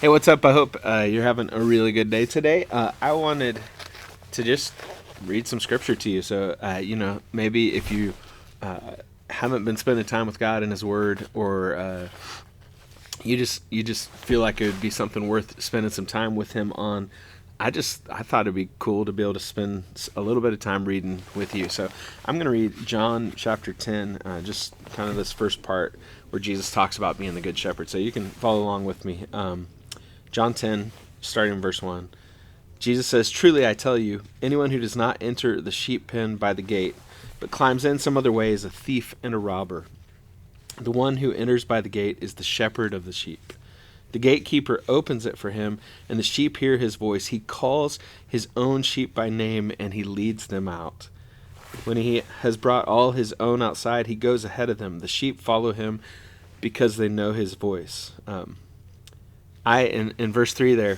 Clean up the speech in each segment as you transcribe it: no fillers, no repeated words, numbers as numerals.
Hey, what's up? I hope you're having a really good day today. I wanted to just read some scripture to you. So, maybe if you haven't been spending time with God and His Word, or you just feel like it would be something worth spending some time with Him on, I thought it'd be cool to be able to spend a little bit of time reading with you. So I'm going to read John chapter 10, just kind of this first part where Jesus talks about being the good shepherd. So you can follow along with me. John 10, starting in verse 1. Jesus says, "Truly I tell you, anyone who does not enter the sheep pen by the gate, but climbs in some other way is a thief and a robber. The one who enters by the gate is the shepherd of the sheep. The gatekeeper opens it for him, and the sheep hear his voice. He calls his own sheep by name, and he leads them out. When he has brought all his own outside, he goes ahead of them. The sheep follow him because they know his voice." In verse 3 there,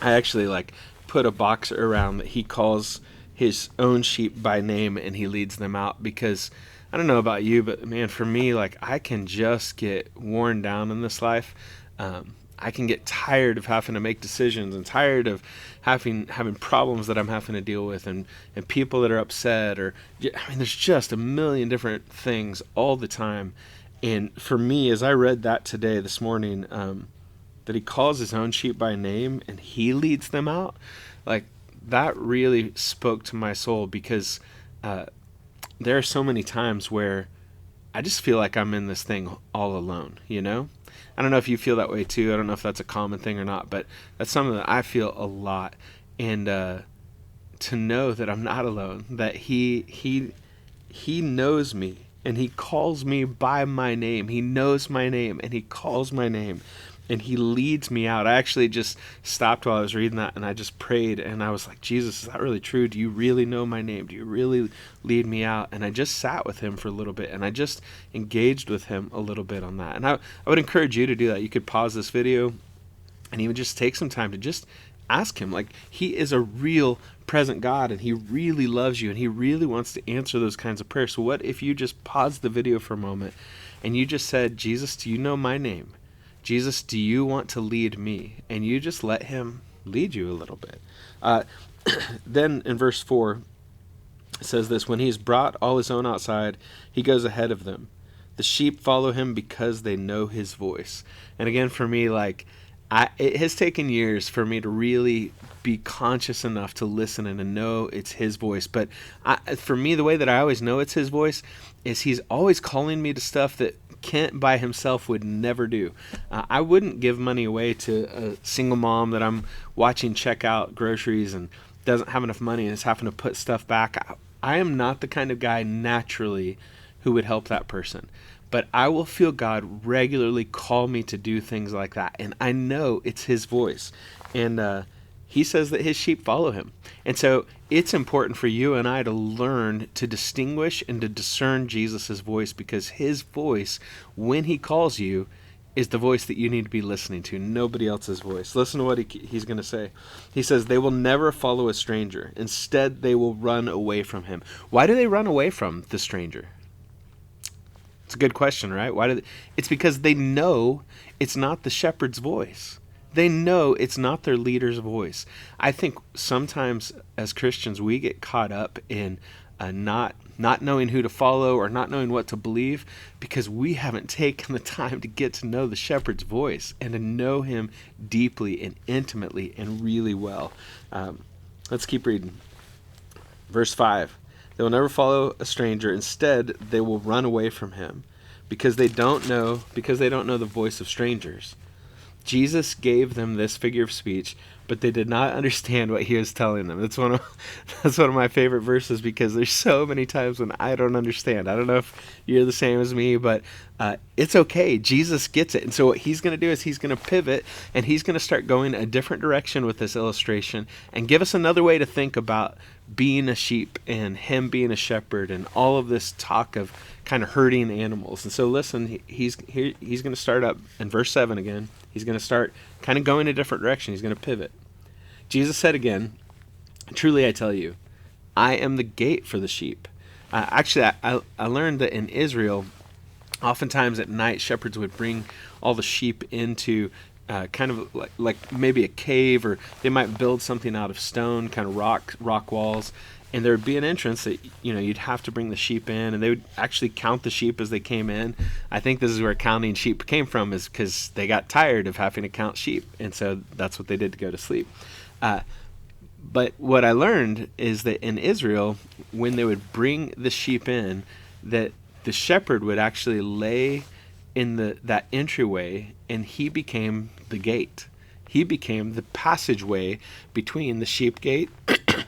I actually put a box around that he calls his own sheep by name and he leads them out, because I don't know about you, but man, for me, I can just get worn down in this life. I can get tired of having to make decisions and tired of having problems that I'm having to deal with, and people that are upset, there's just a million different things all the time. And for me, as I read that today, this morning, that he calls his own sheep by name and he leads them out, that really spoke to my soul, because there are so many times where I just feel like I'm in this thing all alone, I don't know if you feel that way too. I don't know if that's a common thing or not, but that's something that I feel a lot. And to know that I'm not alone, that he knows me and he calls me by my name. He knows my name and he calls my name and he leads me out. I actually just stopped while I was reading that and I just prayed, and I was like, Jesus, is that really true? Do you really know my name? Do you really lead me out? And I just sat with him for a little bit and I just engaged with him a little bit on that. And I would encourage you to do that. You could pause this video and even just take some time to just ask him. He is a real present God, and he really loves you, and he really wants to answer those kinds of prayers. So what if you just paused the video for a moment and you just said, Jesus, do you know my name? Jesus, do you want to lead me? And you just let him lead you a little bit. Then in verse 4, it says this: "When he's brought all his own outside, he goes ahead of them. The sheep follow him because they know his voice." And again, for me, it has taken years for me to really be conscious enough to listen and to know it's his voice. But for me, the way that I always know it's his voice is he's always calling me to stuff that Kent by himself would never do. I wouldn't give money away to a single mom that I'm watching check out groceries and doesn't have enough money and is having to put stuff back. I am not the kind of guy naturally who would help that person. But I will feel God regularly call me to do things like that. And I know it's his voice. And he says that his sheep follow him. And so it's important for you and I to learn to distinguish and to discern Jesus' voice, because his voice, when he calls you, is the voice that you need to be listening to, nobody else's voice. Listen to what he's going to say. He says, "They will never follow a stranger. Instead, they will run away from him." Why do they run away from the stranger? It's a good question, right? It's because they know it's not the shepherd's voice. They know it's not their leader's voice. I think sometimes as Christians we get caught up in not knowing who to follow or not knowing what to believe, because we haven't taken the time to get to know the shepherd's voice and to know him deeply and intimately and really well. Let's keep reading. Verse 5. "They will never follow a stranger. Instead, they will run away from him because they don't know the voice of strangers." Jesus gave them this figure of speech, but they did not understand what he was telling them. That's one of my favorite verses, because there's so many times when I don't understand. I don't know if you're the same as me, but it's okay. Jesus gets it. And so what he's going to do is he's going to pivot, and he's going to start going a different direction with this illustration and give us another way to think about being a sheep and him being a shepherd and all of this talk of kind of herding animals. And so listen, he's going to start up in verse 7 again. He's going to start kind of going a different direction. He's going to pivot. Jesus said again, "Truly I tell you, I am the gate for the sheep." Actually, I learned that in Israel, oftentimes at night, shepherds would bring all the sheep into kind of like maybe a cave, or they might build something out of stone, kind of rock walls, and there would be an entrance that you'd have to bring the sheep in, and they would actually count the sheep as they came in. I think this is where counting sheep came from, is because they got tired of having to count sheep, and so that's what they did to go to sleep. But what I learned is that in Israel, when they would bring the sheep in, that the shepherd would actually lay in that entryway, and he became the gate. He became the passageway between the sheep gate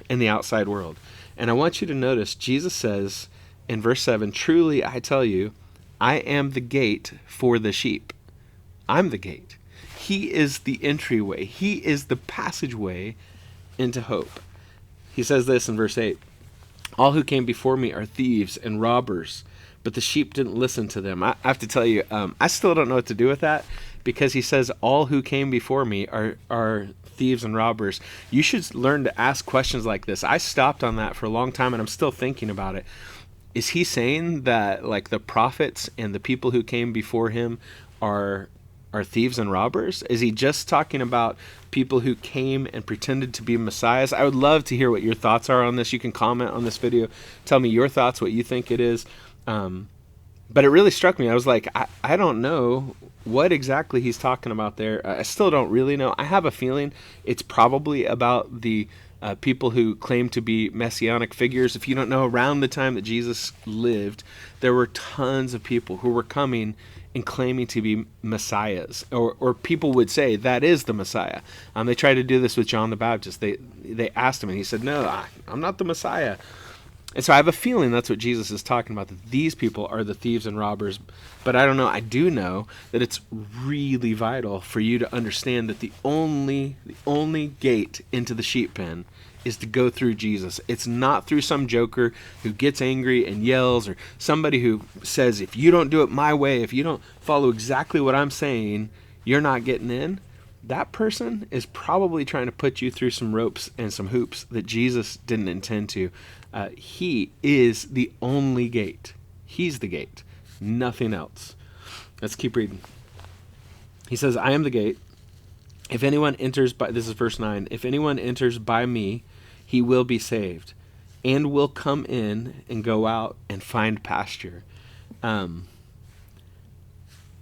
and the outside world. And I want you to notice, Jesus says in verse 7, "Truly I tell you, I am the gate for the sheep." I'm the gate. He is the entryway. He is the passageway into hope. He says this in verse 8, "All who came before me are thieves and robbers, but the sheep didn't listen to them." I have to tell you, I still don't know what to do with that, because he says all who came before me are thieves and robbers. You should learn to ask questions like this. I stopped on that for a long time, and I'm still thinking about it. Is he saying that like the prophets and the people who came before him are thieves and robbers? Is he just talking about people who came and pretended to be messiahs? I would love to hear what your thoughts are on this. You can comment on this video, tell me your thoughts, what you think it is. But it really struck me. I was like, I don't know what exactly he's talking about there. I still don't really know. I have a feeling it's probably about the people who claim to be messianic figures. If you don't know, around the time that Jesus lived, there were tons of people who were coming and claiming to be messiahs, or people would say that is the Messiah. They tried to do this with John the Baptist. They asked him, and he said, "No, I'm not the Messiah." And so I have a feeling that's what Jesus is talking about, that these people are the thieves and robbers. But I don't know. I do know that it's really vital for you to understand that the only gate into the sheep pen is to go through Jesus. It's not through some joker who gets angry and yells, or somebody who says, if you don't do it my way, if you don't follow exactly what I'm saying, you're not getting in. That person is probably trying to put you through some ropes and some hoops that Jesus didn't intend to. He is the only gate. He's the gate, nothing else. Let's keep reading. He says, "I am the gate. If anyone enters by," this is verse 9, "if anyone enters by me, he will be saved, and will come in and go out and find pasture."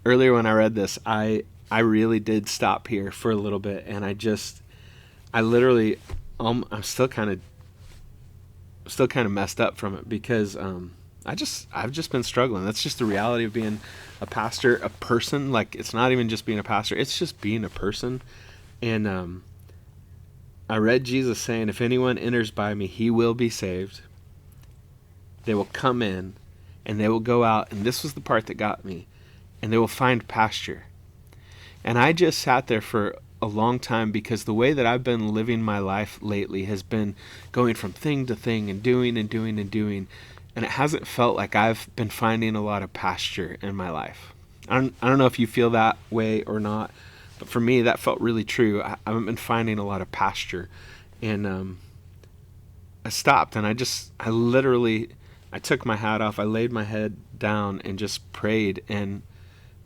Earlier when I read this, I really did stop here for a little bit, and I'm still kind of messed up from it, because I've just been struggling. That's just the reality of being a pastor, a person. Like, it's not even just being a pastor, it's just being a person. And I read Jesus saying, if anyone enters by me, he will be saved. They will come in and they will go out, and this was the part that got me, and they will find pasture. And I just sat there for a long time, because the way that I've been living my life lately has been going from thing to thing and doing and doing and doing, and it hasn't felt like I've been finding a lot of pasture in my life. I don't know if you feel that way or not, but for me that felt really true. I haven't been finding a lot of pasture, and I stopped, and I took my hat off, I laid my head down and just prayed, and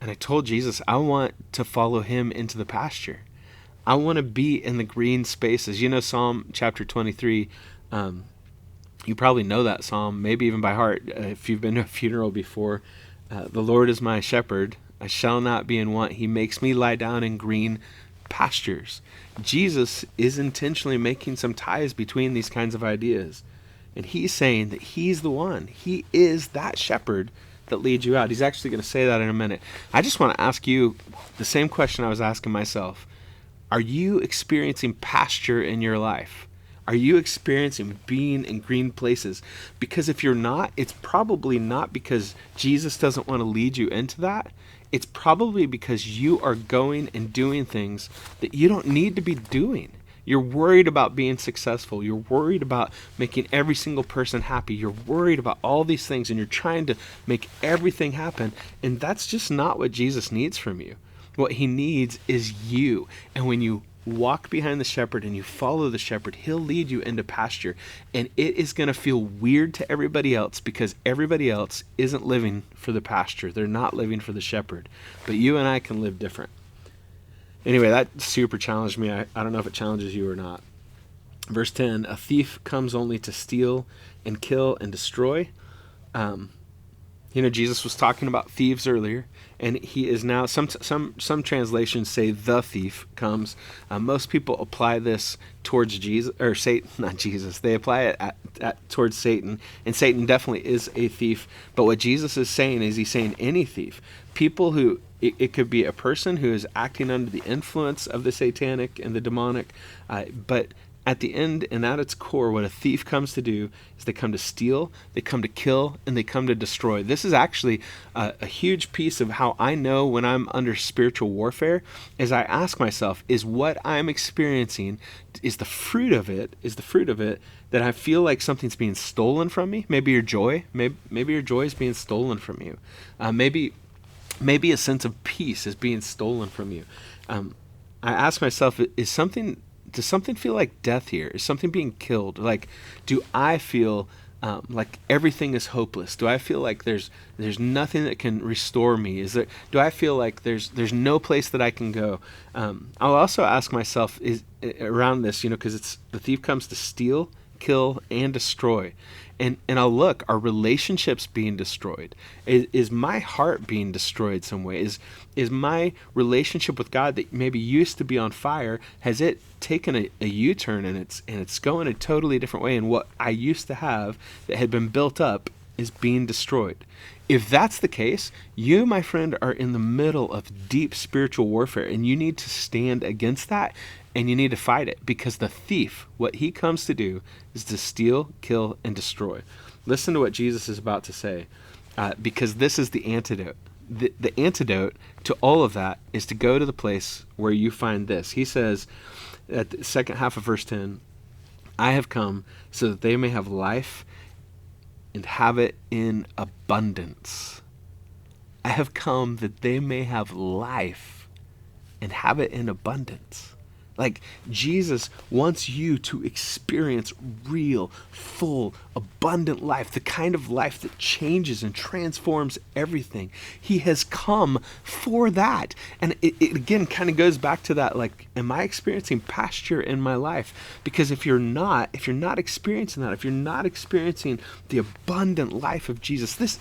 I told Jesus I want to follow him into the pasture. I want to be in the green spaces. You know, Psalm chapter 23, you probably know that psalm, maybe even by heart, if you've been to a funeral before. "The Lord is my shepherd, I shall not be in want. He makes me lie down in green pastures." Jesus is intentionally making some ties between these kinds of ideas. And he's saying that he's the one. He is that shepherd that leads you out. He's actually going to say that in a minute. I just want to ask you the same question I was asking myself. Are you experiencing pasture in your life? Are you experiencing being in green places? Because if you're not, it's probably not because Jesus doesn't want to lead you into that. It's probably because you are going and doing things that you don't need to be doing. You're worried about being successful. You're worried about making every single person happy. You're worried about all these things, and you're trying to make everything happen. And that's just not what Jesus needs from you. What he needs is you. And when you walk behind the shepherd and you follow the shepherd, he'll lead you into pasture. And it is going to feel weird to everybody else, because everybody else isn't living for the pasture. They're not living for the shepherd. But you and I can live different. Anyway, that super challenged me. I don't know if it challenges you or not. Verse 10, a thief comes only to steal and kill and destroy. Um, Jesus was talking about thieves earlier, and he is now. Some translations say the thief comes. Most people apply this towards Jesus or Satan, not Jesus. They apply it towards Satan, and Satan definitely is a thief. But what Jesus is saying is, he's saying any thief, people who it could be a person who is acting under the influence of the satanic and the demonic, but at the end and at its core, what a thief comes to do is they come to steal, they come to kill, and they come to destroy. This is actually a huge piece of how I know when I'm under spiritual warfare, is I ask myself, is what I'm experiencing, is the fruit of it that I feel like something's being stolen from me? Maybe your joy, maybe your joy is being stolen from you. Maybe a sense of peace is being stolen from you. I ask myself, does something feel like death here? Is something being killed? Like, do I feel like everything is hopeless? Do I feel like there's nothing that can restore me? Do I feel like there's no place that I can go? I'll also ask myself is around this, because it's the thief comes to steal, kill, and destroy. And I'll look, are relationships being destroyed? Is my heart being destroyed some way? Is my relationship with God that maybe used to be on fire, has it taken a U-turn and it's going a totally different way, and what I used to have that had been built up is being destroyed? If that's the case, you, my friend, are in the middle of deep spiritual warfare, and you need to stand against that, and you need to fight it, because the thief, what he comes to do is to steal, kill, and destroy. Listen to what Jesus is about to say, because this is the antidote. The antidote to all of that is to go to the place where you find this. He says at the second half of verse 10, I have come so that they may have life and have it in abundance. I have come that they may have life and have it in abundance. Like, Jesus wants you to experience real, full, abundant life, the kind of life that changes and transforms everything. He has come for that. And it again kind of goes back to that, like, am I experiencing pasture in my life? Because if you're not experiencing that, if you're not experiencing the abundant life of Jesus,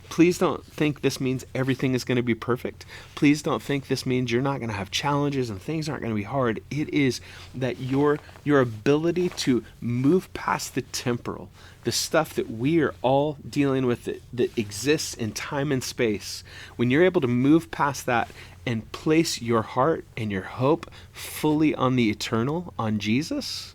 please don't think this means everything is going to be perfect. Please don't think this means you're not going to have challenges and things aren't going to be hard. It is that your ability to move past the temporal, the stuff that we are all dealing with that exists in time and space, when you're able to move past that and place your heart and your hope fully on the eternal, on Jesus,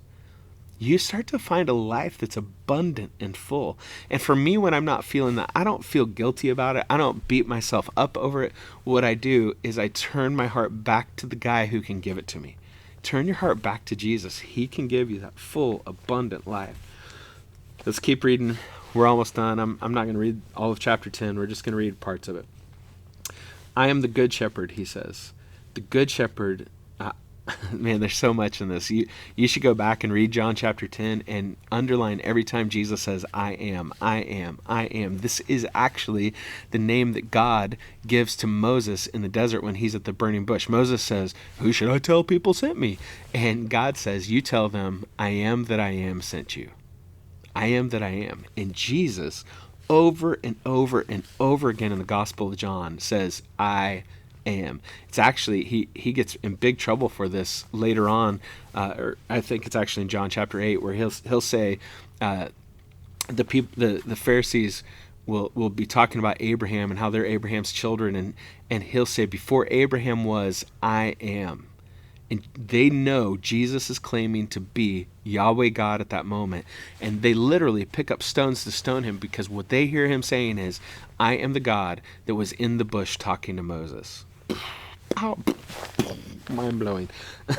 you start to find a life that's abundant and full. And for me, when I'm not feeling that, I don't feel guilty about it. I don't beat myself up over it. What I do is I turn my heart back to the guy who can give it to me. Turn your heart back to Jesus. He can give you that full, abundant life. Let's keep reading. We're almost done. I'm not going to read all of chapter 10. We're just going to read parts of it. I am the good shepherd, he says. The good shepherd. Man, there's so much in this. You should go back and read John chapter 10 and underline every time Jesus says, I am, I am, I am. This is actually the name that God gives to Moses in the desert when he's at the burning bush. Moses says, who should I tell people sent me? And God says, you tell them, I am that I am sent you. I am that I am. And Jesus, over and over and over again in the Gospel of John, says, I am. It's actually, he gets in big trouble for this later on, or I think it's actually in John chapter 8, where he'll say, the Pharisees will be talking about Abraham and how they're Abraham's children, and he'll say, before Abraham was, I am. And they know Jesus is claiming to be Yahweh God at that moment. And they literally pick up stones to stone him, because what they hear him saying is, I am the God that was in the bush talking to Moses. Mind blowing.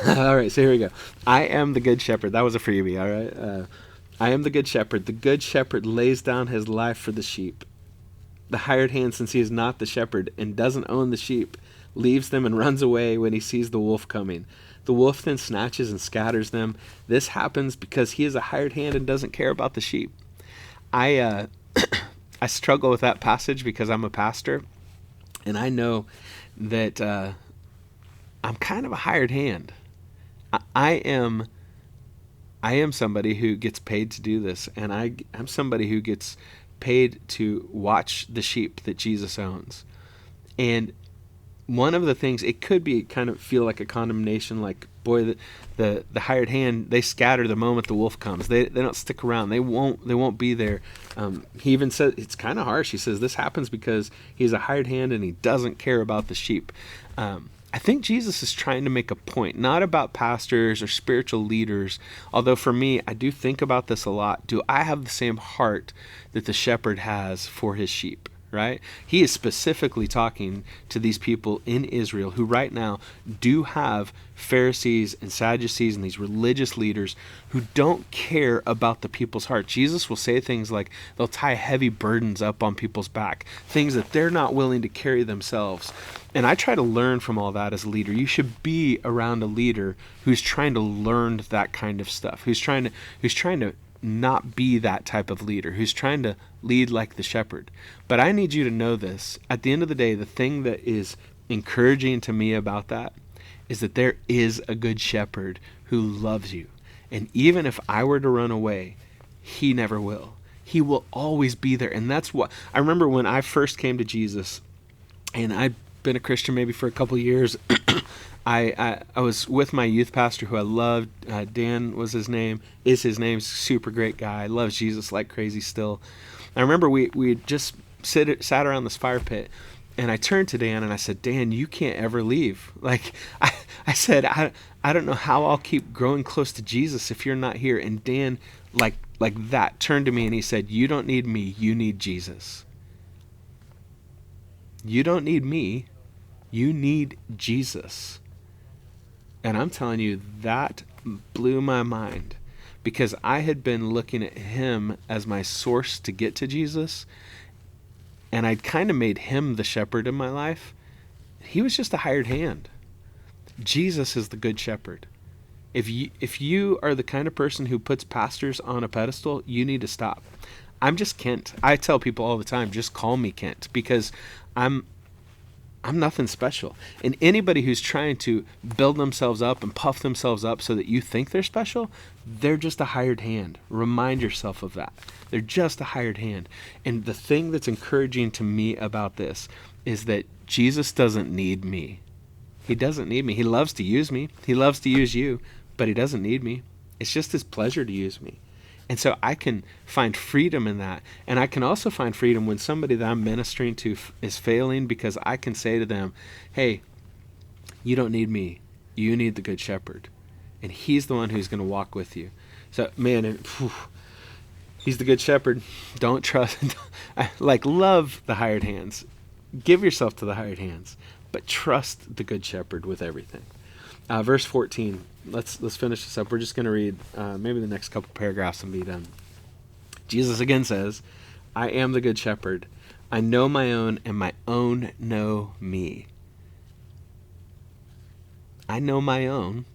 All right, so here we go. I am the good shepherd. That was a freebie, all right? I am the good shepherd. The good shepherd lays down his life for the sheep. The hired hand, since he is not the shepherd and doesn't own the sheep, leaves them and runs away when he sees the wolf coming. The wolf then snatches and scatters them. This happens because he is a hired hand and doesn't care about the sheep. I struggle with that passage because I'm a pastor, and I know that I'm kind of a hired hand. I am somebody who gets paid to do this, and I'm somebody who gets paid to watch the sheep that Jesus owns. And one of the things, it could be kind of feel like a condemnation, like, boy, the hired hand, they scatter the moment the wolf comes. They don't stick around. They won't be there. He even says, it's kind of harsh. He says this happens because he's a hired hand and he doesn't care about the sheep. I think Jesus is trying to make a point, not about pastors or spiritual leaders, although for me, I do think about this a lot. Do I have the same heart that the shepherd has for his sheep? Right? He is specifically talking to these people in Israel who right now do have Pharisees and Sadducees and these religious leaders who don't care about the people's heart. Jesus will say things like they'll tie heavy burdens up on people's back, things that they're not willing to carry themselves. And I try to learn from all that as a leader. You should be around a leader who's trying to learn that kind of stuff, who's trying to not be that type of leader, who's trying to lead like the shepherd. But I need you to know this. At the end of the day, the thing that is encouraging to me about that is that there is a good shepherd who loves you. And even if I were to run away, he never will. He will always be there. And that's what I remember when I first came to Jesus, and I'd been a Christian maybe for a couple of years. I was with my youth pastor who I loved. Dan was his name, is his name. Super great guy. Loves Jesus like crazy still. I remember we just sat around this fire pit, and I turned to Dan and I said, Dan, you can't ever leave. Like, I said, I don't know how I'll keep growing close to Jesus if you're not here. And Dan, like that, turned to me and he said, you don't need me, you need Jesus. You don't need me, you need Jesus. And I'm telling you, that blew my mind, because I had been looking at him as my source to get to Jesus, and I'd kind of made him the shepherd in my life. He was just a hired hand. Jesus is the good shepherd. If you are the kind of person who puts pastors on a pedestal, you need to stop. I'm just Kent. I tell people all the time, just call me Kent, because I'm nothing special. And anybody who's trying to build themselves up and puff themselves up so that you think they're special, they're just a hired hand. Remind yourself of that. They're just a hired hand. And the thing that's encouraging to me about this is that Jesus doesn't need me. He doesn't need me. He loves to use me. He loves to use you, but he doesn't need me. It's just his pleasure to use me. And so I can find freedom in that. And I can also find freedom when somebody that I'm ministering to is failing, because I can say to them, hey, you don't need me. You need the good shepherd. And he's the one who's going to walk with you. So, man, he's the good shepherd. Don't trust, love the hired hands. Give yourself to the hired hands, but trust the good shepherd with everything. Verse 14. Let's finish this up. We're just going to read maybe the next couple paragraphs and be done. Jesus again says, I am the good shepherd. I know my own, and my own know me. I know my own.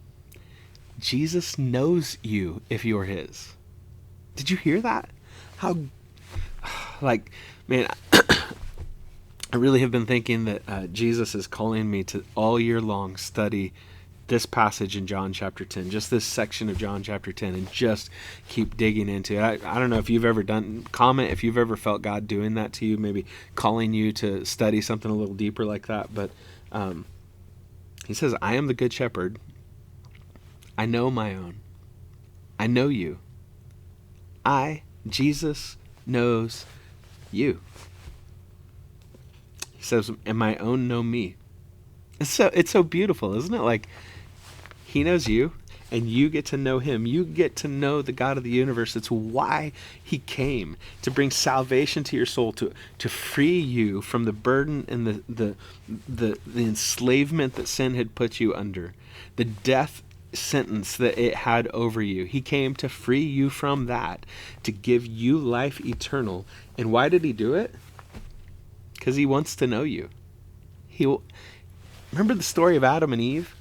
Jesus knows you if you're his. Did you hear that? How, man, I really have been thinking that Jesus is calling me to all year long study this passage in John chapter 10, just this section of John chapter 10, and just keep digging into it. I don't know if you've ever comment if you've ever felt God doing that to you, maybe calling you to study something a little deeper like that. But he says, I am the good shepherd. I know my own. I know you. Jesus, knows you. He says, and my own know me. It's so beautiful, isn't it? Like, he knows you, and you get to know him. You get to know the God of the universe. It's why he came, to bring salvation to your soul, to free you from the burden and the enslavement that sin had put you under, the death sentence that it had over you. He came to free you from that, to give you life eternal. And why did he do it? Because he wants to know you. Remember the story of Adam and Eve?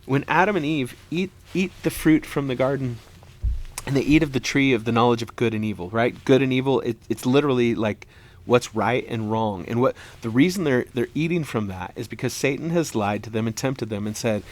When Adam and Eve eat the fruit from the garden, and they eat of the tree of the knowledge of good and evil, right? Good and evil, it's literally like what's right and wrong. And what the reason they're eating from that is because Satan has lied to them and tempted them and said,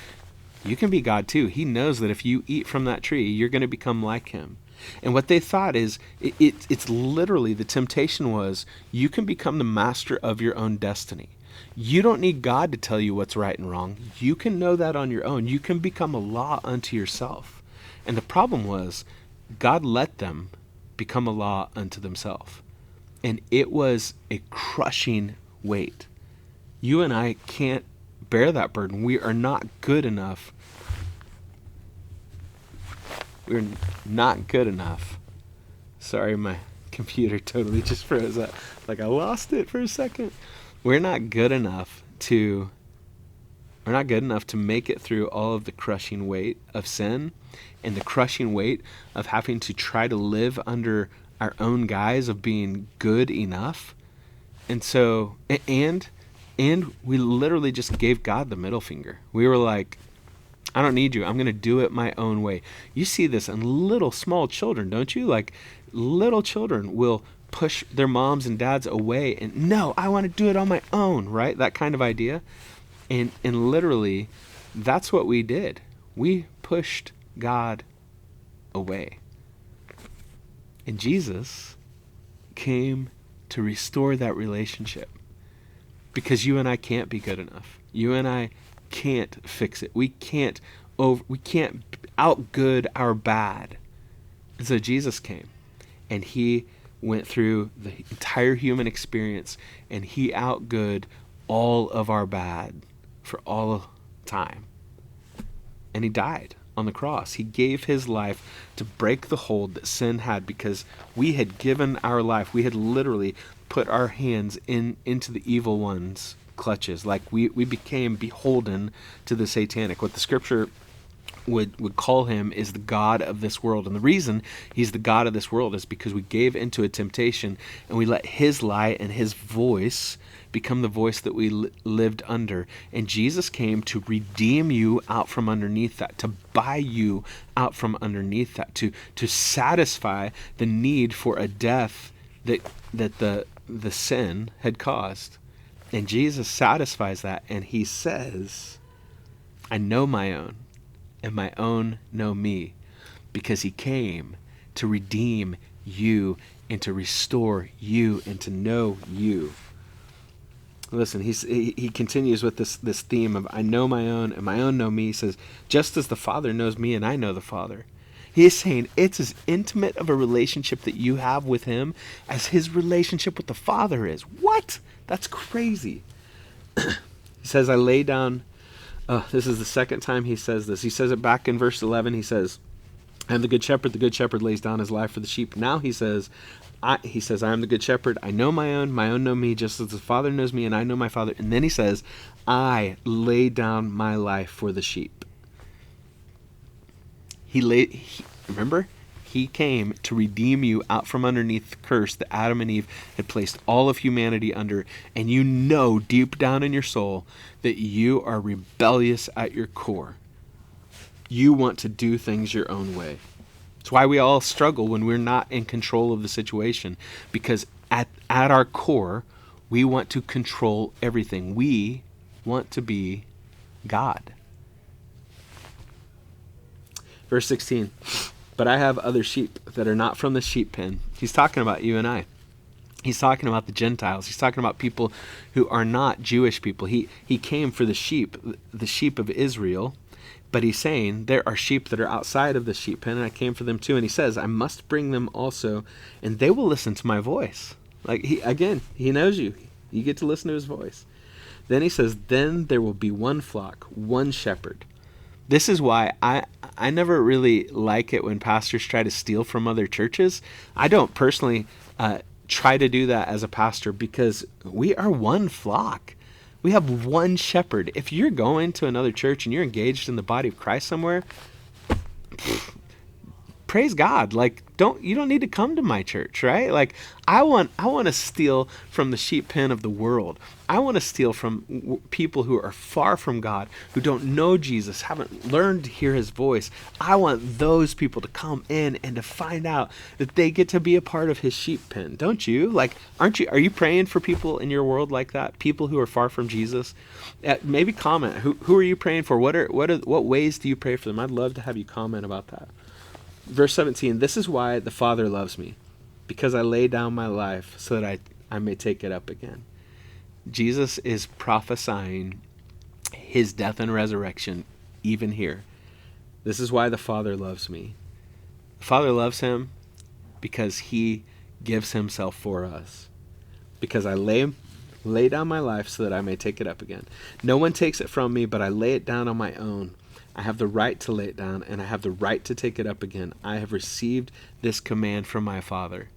you can be God too. He knows that if you eat from that tree, you're going to become like him. And what they thought is, it's literally, the temptation was, you can become the master of your own destiny. You don't need God to tell you what's right and wrong. You can know that on your own. You can become a law unto yourself. And the problem was, God let them become a law unto themselves. And it was a crushing weight. You and I can't bear that burden. We are not good enough. We're not good enough. Sorry, my computer totally just froze up. Like I lost it for a second. We're not good enough to make it through all of the crushing weight of sin and the crushing weight of having to try to live under our own guise of being good enough. And so, and we literally just gave God the middle finger. We were like, I don't need you. I'm going to do it my own way. You see this in little small children, don't you? Like little children will push their moms and dads away and no, I want to do it on my own, right? That kind of idea. And literally that's what we did. We pushed God away. And Jesus came to restore that relationship because you and I can't be good enough. You and I can't fix it. We can't outgood our bad. And so Jesus came and he went through the entire human experience and he outgood all of our bad for all time. And he died on the cross. He gave his life to break the hold that sin had because we had given our life. We had literally put our hands into the evil one's clutches. Like we became beholden to the satanic. What the scripture would call him is the god of this world. And the reason he's the god of this world is because we gave into a temptation and we let his lie and his voice become the voice that we lived under. And Jesus came to redeem you out from underneath that, to buy you out from underneath that, to satisfy the need for a death that the sin had caused. And Jesus satisfies that, and he says, I know my own, and my own know me, because he came to redeem you and to restore you and to know you. Listen, he continues with this theme of I know my own, and my own know me. He says, just as the Father knows me, and I know the Father. He is saying it's as intimate of a relationship that you have with him as his relationship with the Father is. What? That's crazy. He says, I lay down. This is the second time he says this. He says it back in verse 11. He says, I am the good shepherd lays down his life for the sheep. Now he says, I am the good shepherd. I know my own know me, just as the Father knows me, and I know my Father. And then he says, I lay down my life for the sheep. Remember? He came to redeem you out from underneath the curse that Adam and Eve had placed all of humanity under. And you know deep down in your soul that you are rebellious at your core. You want to do things your own way. It's why we all struggle when we're not in control of the situation. Because at our core, we want to control everything. We want to be God. Verse 16. But I have other sheep that are not from the sheep pen. He's talking about you and I. He's talking about the Gentiles. He's talking about people who are not Jewish people. He came for the sheep of Israel. But he's saying there are sheep that are outside of the sheep pen, and I came for them too. And he says, I must bring them also, and they will listen to my voice. Like, he knows you. You get to listen to his voice. Then he says, then there will be one flock, one shepherd. This is why I never really like it when pastors try to steal from other churches. I don't personally try to do that as a pastor because we are one flock. We have one shepherd. If you're going to another church and you're engaged in the body of Christ somewhere, praise God. Like, you don't need to come to my church, right? Like, I want to steal from the sheep pen of the world. I want to steal from people who are far from God, who don't know Jesus, haven't learned to hear his voice. I want those people to come in and to find out that they get to be a part of his sheep pen. Don't you? Like, are you praying for people in your world like that? People who are far from Jesus? Maybe comment. Who are you praying for? What ways do you pray for them? I'd love to have you comment about that. Verse 17, this is why the Father loves me, because I lay down my life so that I may take it up again. Jesus is prophesying his death and resurrection even here. This is why the Father loves me. The Father loves him because he gives himself for us. Because I lay down my life so that I may take it up again. No one takes it from me, but I lay it down on my own. I have the right to lay it down, and I have the right to take it up again. I have received this command from my Father.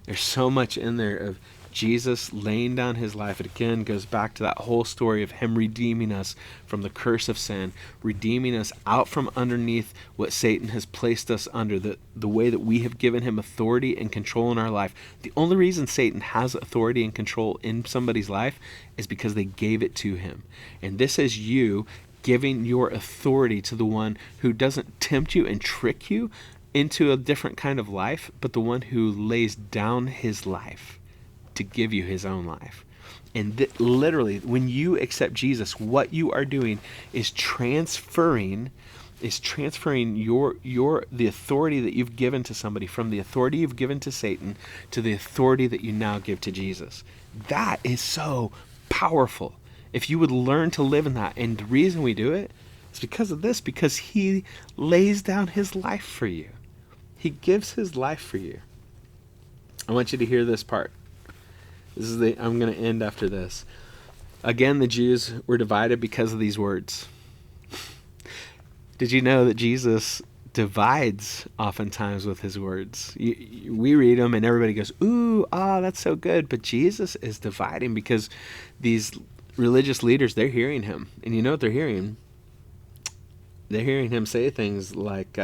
There's so much in there of Jesus laying down his life. It again goes back to that whole story of him redeeming us from the curse of sin, redeeming us out from underneath what Satan has placed us under, the way that we have given him authority and control in our life. The only reason Satan has authority and control in somebody's life is because they gave it to him. And this is you giving your authority to the one who doesn't tempt you and trick you into a different kind of life, but the one who lays down his life to give you his own life. And literally, when you accept Jesus, what you are doing is transferring the authority that you've given to somebody from the authority you've given to Satan to the authority that you now give to Jesus. That is so powerful. If you would learn to live in that, and the reason we do it is because of this, because he lays down his life for you. He gives his life for you. I want you to hear this part. I'm going to end after this. Again, the Jews were divided because of these words. Did you know that Jesus divides oftentimes with his words? We read them and everybody goes, ooh, that's so good. But Jesus is dividing because these religious leaders, they're hearing him. And you know what they're hearing? They're hearing him say things like,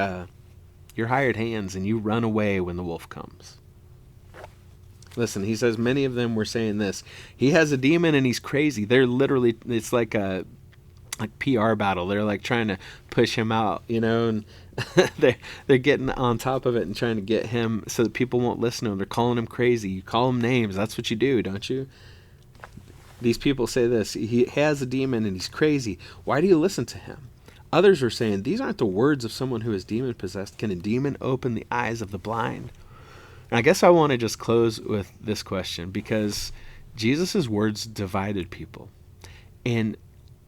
you're hired hands and you run away when the wolf comes. Listen, he says many of them were saying this. He has a demon and he's crazy. They're literally, it's like a PR battle. They're like trying to push him out, and they're getting on top of it and trying to get him so that people won't listen to him. They're calling him crazy. You call him names. That's what you do, don't you? These people say this. He has a demon and he's crazy. Why do you listen to him? Others were saying, these aren't the words of someone who is demon possessed. Can a demon open the eyes of the blind? And I guess I want to just close with this question, because Jesus' words divided people. And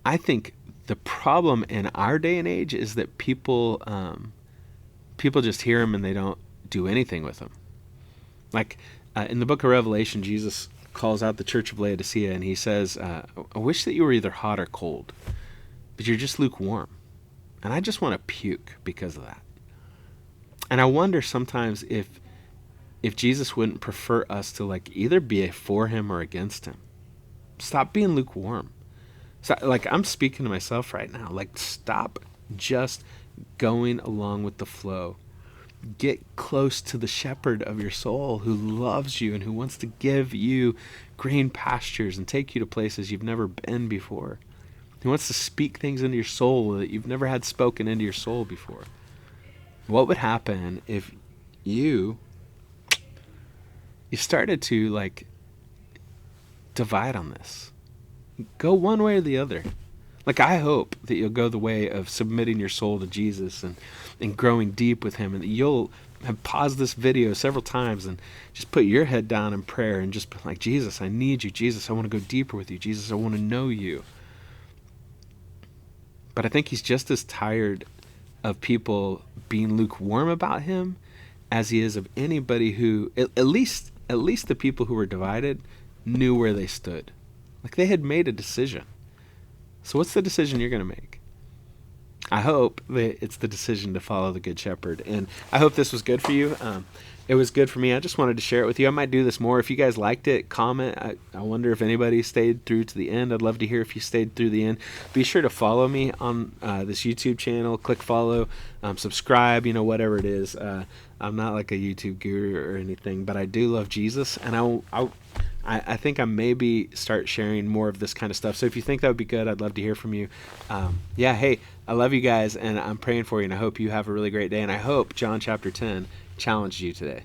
I think the problem in our day and age is that people just hear him and they don't do anything with him. Like in the book of Revelation, Jesus calls out the church of Laodicea and he says, I wish that you were either hot or cold, but you're just lukewarm. And I just want to puke because of that. And I wonder sometimes if Jesus wouldn't prefer us to like either be for him or against him. Stop being lukewarm. So, like, I'm speaking to myself right now. Like, stop just going along with the flow. Get close to the shepherd of your soul who loves you and who wants to give you green pastures and take you to places you've never been before. He wants to speak things into your soul that you've never had spoken into your soul before. What would happen if you started to, like, divide on this? Go one way or the other. Like, I hope that you'll go the way of submitting your soul to Jesus and growing deep with him, and that you'll have paused this video several times and just put your head down in prayer and just be like, Jesus, I need you. Jesus, I want to go deeper with you. Jesus, I want to know you. But I think he's just as tired of people being lukewarm about him as he is of anybody who, at least the people who were divided, knew where they stood. Like, they had made a decision. So what's the decision you're going to make? I hope that it's the decision to follow the Good Shepherd. And I hope this was good for you. It was good for me. I just wanted to share it with you. I might do this more. If you guys liked it, comment. I wonder if anybody stayed through to the end. I'd love to hear if you stayed through the end. Be sure to follow me on this YouTube channel. Click follow, subscribe, whatever it is. I'm not like a YouTube guru or anything, but I do love Jesus, and I think I maybe start sharing more of this kind of stuff. So if you think that would be good, I'd love to hear from you. Yeah, hey, I love you guys, and I'm praying for you, and I hope you have a really great day. And I hope John chapter 10 challenged you today.